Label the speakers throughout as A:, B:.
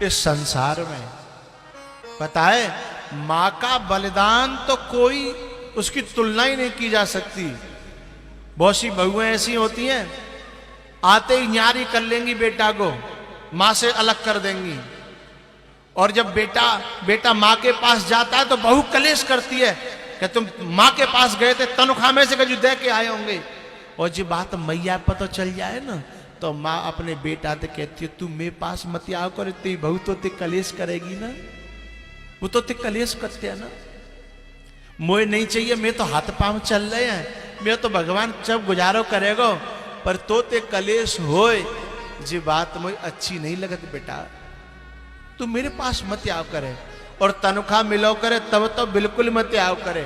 A: इस संसार में। पता है, मां का बलिदान तो कोई उसकी तुलना ही नहीं की जा सकती। बहुत सी बहुएं ऐसी होती हैं, आते ही न्यारी कर लेंगी बेटा को, मां से अलग कर देंगी। और जब बेटा मां के पास जाता है तो बहू कलेश करती है कि तुम मां के पास गए थे, तनख्वाह में से कजू दे के आए होंगे। और जब बात मैया पर तो चल जाए ना, तो माँ अपने बेटा से कहती है, तू मेरे पास मत आओ कर, तेरी बहू तो ते कलेश करेगी ना, वो तो ते कलेश करते है ना। मोए नहीं चाहिए, मैं तो हाथ पांव चल रहे हैं, मैं तो भगवान जब गुजारो करेगो, पर तो ते कलेश होए जी बात मुझे अच्छी नहीं लगती बेटा, तू मेरे पास मत आओ करे। और तनख्वाह मिलो करे तब तो बिल्कुल मत आओ करे।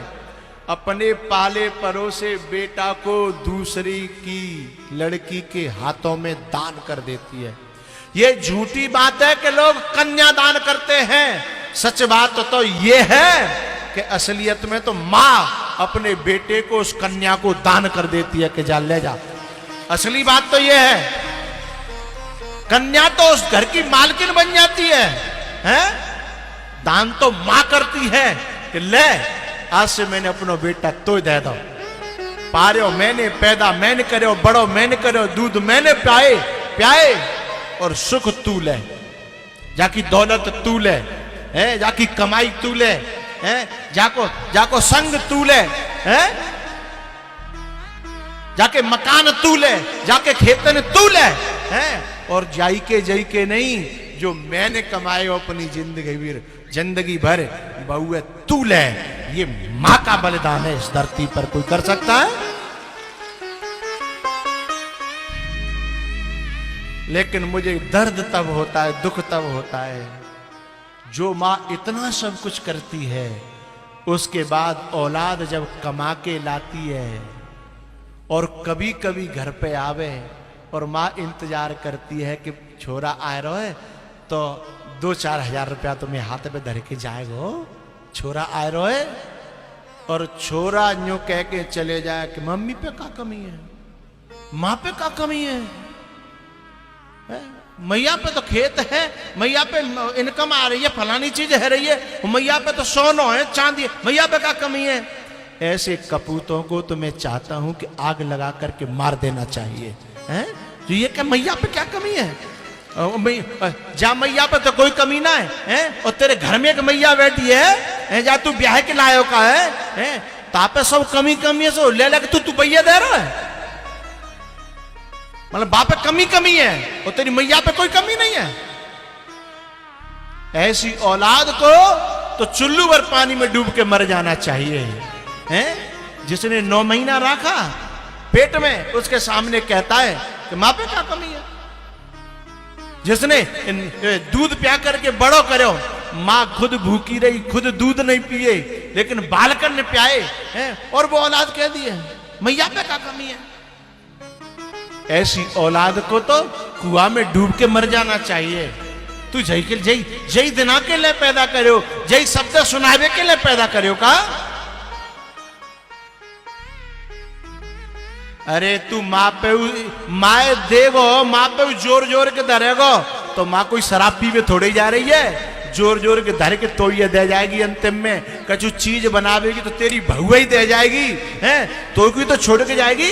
A: अपने पाले परोसे बेटा को दूसरी की लड़की के हाथों में दान कर देती है। ये झूठी बात है कि लोग कन्या दान करते हैं। सच बात तो ये है कि असलियत में तो मां अपने बेटे को, उस कन्या को दान कर देती है कि जा ले जा। असली बात तो ये है, कन्या तो उस घर की मालकिन बन जाती है, हैं? दान तो मां करती है कि ले आज से मैंने अपना बेटा तो दे दो, पारो मैंने पैदा मैंने करो, बड़ो मैंने करो, दूध मैंने प्याए और सुख तू ले, जाकी दौलत तू ले, है जाकी कमाई तू ले, है जाको संग तू ले, है जाके मकान तू ले, जाके खेतन तू ले, है और जाई के नहीं, जो मैंने कमाए हो अपनी जिंदगी भर बहुए तू ले। ये मां का बलिदान है, इस धरती पर कोई कर सकता है? लेकिन मुझे दर्द तब होता है, दुख तब होता है, जो मां इतना सब कुछ करती है, उसके बाद औलाद जब कमा के लाती है और कभी कभी घर पे आवे और मां इंतजार करती है कि छोरा आ रहा है तो 2-4 हजार रुपया तुम्हें हाथ पे धर के जाएगो, छोरा आ रहा है, और छोरा यूं कह के चले जाए कि मम्मी पे क्या कमी है, मां पे क्या कमी है? मैया पे तो खेत है, मैया पे इनकम आ रही है, फलानी चीज है रही है, मैया पे तो सोना है, चांदी, मैया पे क्या कमी है? ऐसे कपूतों को तो मैं चाहता हूं कि आग लगा करके मार देना चाहिए, हैं? तो ये क्या मैया पे क्या कमी है? जा मैया पे तो कोई कमी ना है, और तेरे घर में एक मैया बैठी है, जा तू ब्याह के लायो का है, तापे सब कमी है, सो ले लगे तू भैया दे रहा है, मतलब बाप पे कमी है और तेरी मैया पे कोई कमी नहीं है। ऐसी औलाद को तो चुल्लू भर पानी में डूब के मर जाना चाहिए, हैं? जिसने 9 महीना रखा पेट में, उसके सामने कहता है कि मां पे क्या कमी है? जिसने दूध प्या करके बड़ो करो, मां खुद भूखी रही, खुद दूध नहीं पिए, लेकिन बालकन ने प्याए, हैं? और वो औलाद कह दी है मैया पे क्या कमी है? ऐसी औलाद को तो कुआं में डूब के मर जाना चाहिए। तू जय दिना के लिए पैदा करो, जय शब्द सुनावे के लिए पैदा करो का? अरे तू माए देगो, माँ पे जोर के धरेगो, तो माँ कोई शराब पीवे थोड़ी जा रही है, जोर के धर के तो ये दे जाएगी। अंतिम में कछु चीज बनावेगी तो तेरी बहु ही दे जाएगी, हैं? तो कोई तो छोड़ के जाएगी।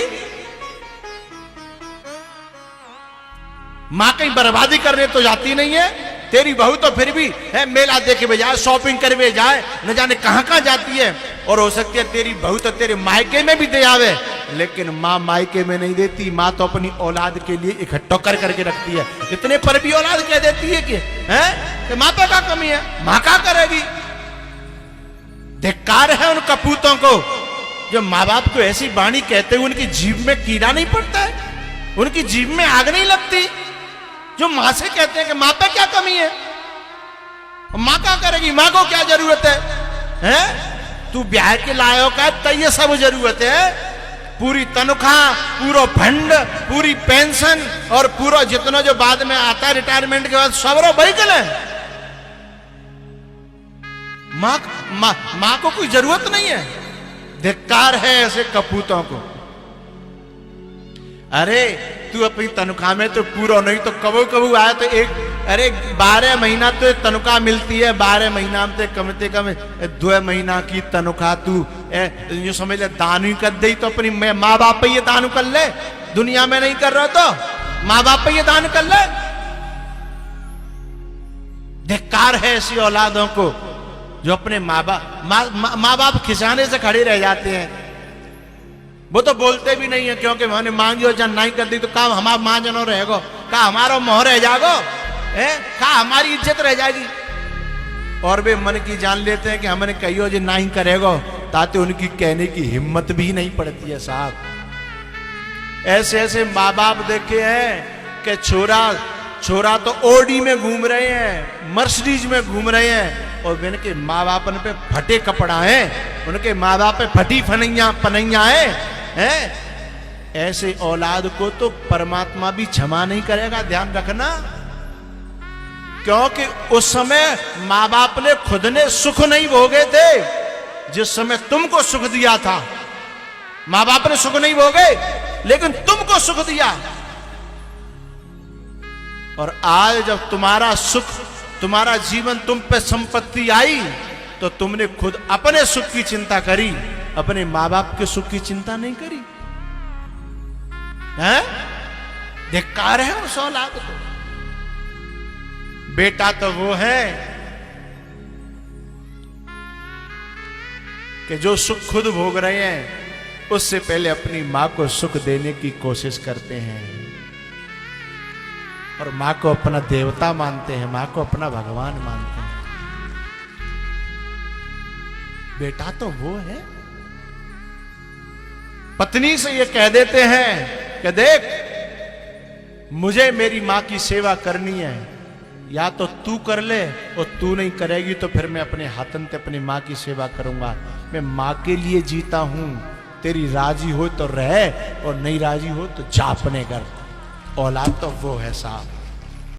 A: माँ कहीं बर्बादी करने तो जाती नहीं है, तेरी बहू तो फिर भी है मेला देखे भी जाए, शॉपिंग करे जाए, न जाने कहां जाती है। और हो सकती है तेरी बहू तो तेरे मायके में भी दे आवे, लेकिन माँ मायके में नहीं देती। माँ तो अपनी औलाद के लिए इकट्ठा करके रखती है। इतने पर भी औलाद कह देती है कि माँ पे क्या कमी है, माँ क्या करेगी? धिक्कार है उन कपूतों को जो माँ बाप को ऐसी वाणी कहते हुए उनकी जीभ में कीड़ा नहीं पड़ता है, उनकी जीभ में आग नहीं लगती। जो मां से कहते हैं कि मां पे क्या कमी है, मां क्या करेगी, मां को क्या जरूरत है, हैं? तू ब्याह के लायो का तो ये सब जरूरत है, पूरी तनख्वाह, पूरा फंड, पूरी पेंशन और पूरा जितना जो बाद में आता है रिटायरमेंट के बाद सब व्हीकल है। मां को कोई जरूरत नहीं है। धिक्कार है ऐसे कपूतों को। अरे तू अपनी तनख्वाह में तो पूरा नहीं तो कबू आया तो अरे 12 महीना तो तनख्वाह मिलती है, 12 महीना में कम से कम 2 महीना की तनख्वाह तू यूं समझ ले दान ही कर दे तो अपनी माँ बाप पे ये दान कर ले। दुनिया में नहीं कर रहा तो माँ बाप पे ये दान कर ले। धिक्कार है ऐसी औलादों को जो अपने माँ बाप खिसाने से खड़े रह जाते हैं। वो तो बोलते भी नहीं है क्योंकि मैंने मांगी और जन नहीं कर दी तो काम हमारा माँ जनो रहेगो, का हमारा मोह रह जागो, का हमारी इज्जत रह जाएगी। और वे मन की जान लेते हैं कि हमने कहियो जो नहीं करेगो, ताते उनकी कहने की हिम्मत भी नहीं पड़ती है साहब। ऐसे ऐसे माँ बाप देखे हैं कि छोरा तो ओडी में घूम रहे हैं, मर्सिडीज में घूम रहे हैं, और उनके माँ बाप पे फटे कपड़ा है, उनके माँ बाप पे फटी पनैया है। ऐसे औलाद को तो परमात्मा भी क्षमा नहीं करेगा, ध्यान रखना। क्योंकि उस समय माँ बाप ने खुद ने सुख नहीं भोगे थे जिस समय तुमको सुख दिया था। माँ बाप ने सुख नहीं भोगे लेकिन तुमको सुख दिया। और आज जब तुम्हारा सुख, तुम्हारा जीवन तुम पे संपत्ति आई तो तुमने खुद अपने सुख की चिंता करी, अपने माँ बाप के सुख की चिंता नहीं करी है। धिक्कार है उस औलाद को। बेटा तो वो है कि जो सुख खुद भोग रहे हैं उससे पहले अपनी मां को सुख देने की कोशिश करते हैं और मां को अपना देवता मानते हैं, मां को अपना भगवान मानते हैं। बेटा तो वो है। पत्नी से ये कह देते हैं कि देख मुझे मेरी मां की सेवा करनी है, या तो तू कर ले और तू नहीं करेगी तो फिर मैं अपने हाथन से अपनी मां की सेवा करूंगा। मैं मां के लिए जीता हूं, तेरी राजी हो तो रह और नहीं राजी हो तो जा अपने घर। औलाद तो वो है साहब।